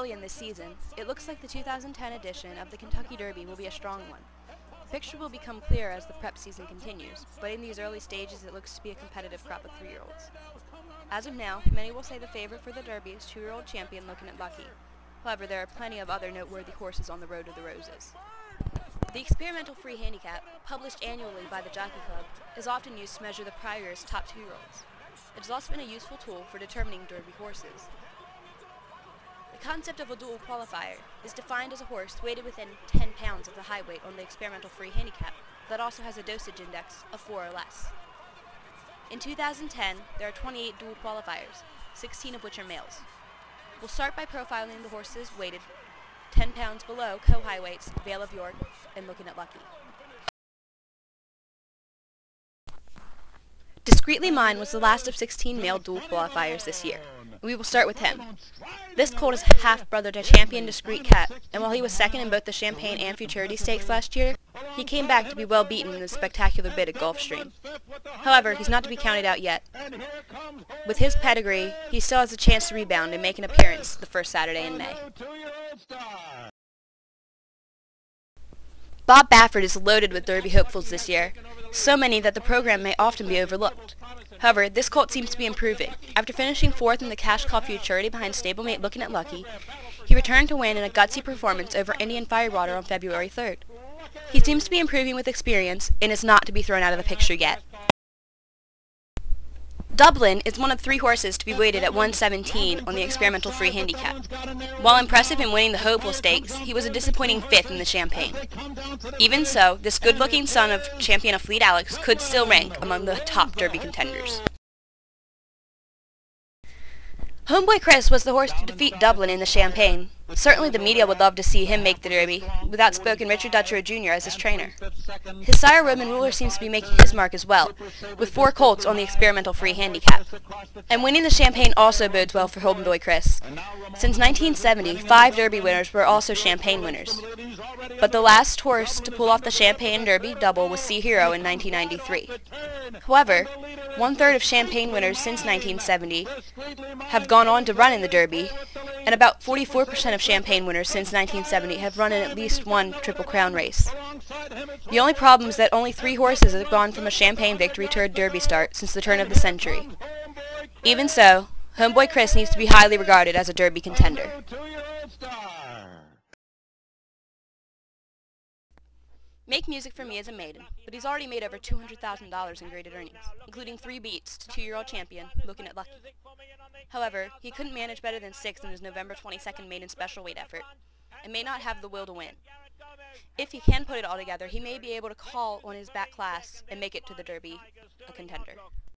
early in this season, it looks like the 2010 edition of the Kentucky Derby will be a strong one. The picture will become clearer as the prep season continues, but in these early stages it looks to be a competitive crop of 3-year-olds. As of now, many will say the favorite for the Derby is 2-year-old champion Looking at Lucky. However, there are plenty of other noteworthy horses on the road to the Roses. The Experimental Free Handicap, published annually by the Jockey Club, is often used to measure the prior year's top 2-year-olds. It has also been a useful tool for determining Derby horses. The concept of a dual qualifier is defined as a horse weighted within 10 pounds of the high weight on the Experimental Free Handicap that also has a dosage index of 4 or less. In 2010, there are 28 dual qualifiers, 16 of which are males. We'll start by profiling the horses weighted 10 pounds below co-high weights Vale of York and Looking at Lucky. Discreetly Mine was the last of 16 male dual qualifiers this year. We will start with him. This colt is half-brother to champion Discreet Cat, and while he was second in both the Champagne and Futurity Stakes last year, he came back to be well beaten in the spectacular bid at Gulfstream. However, he's not to be counted out yet. With his pedigree, he still has a chance to rebound and make an appearance the first Saturday in May. Bob Baffert is loaded with Derby hopefuls this year, so many that the program may often be overlooked. However, this colt seems to be improving. After finishing 4th in the Cash Call Futurity behind stablemate Looking at Lucky, he returned to win in a gutsy performance over Indian Firewater on February 3rd. He seems to be improving with experience and is not to be thrown out of the picture yet. Dublin is one of 3 horses to be weighted at 117 on the Experimental Free Handicap. While impressive in winning the Hopeful Stakes, he was a disappointing 5th in the Champagne. Even so, this good-looking son of champion Fleet Alex could still rank among the top Derby contenders. Homeboy Chris was the horse to defeat Dublin in the Champagne. Certainly the media would love to see him make the Derby, with outspoken Richard Dutcher Jr. as his trainer. His sire Roman Ruler seems to be making his mark as well, with 4 colts on the Experimental Free Handicap. And winning the Champagne also bodes well for Homeboy Chris. Since 1970, 5 Derby winners were also Champagne winners. But the last horse to pull off the Champagne Derby double was Sea Hero in 1993. However, 1/3 of Champagne winners since 1970 have gone on to run in the Derby, and about 44% of Champagne winners since 1970 have run in at least one Triple Crown race. The only problem is that only 3 horses have gone from a Champagne victory to a Derby start since the turn of the century. Even so, Homeboy Chris needs to be highly regarded as a Derby contender. Make Music for Me is a maiden, but he's already made over $200,000 in graded earnings, including 3 beats to 2-year-old champion Looking at Lucky. However, he couldn't manage better than 6th in his November 22nd maiden special weight effort, and may not have the will to win. If he can put it all together, he may be able to call on his back class and make it to the Derby a contender.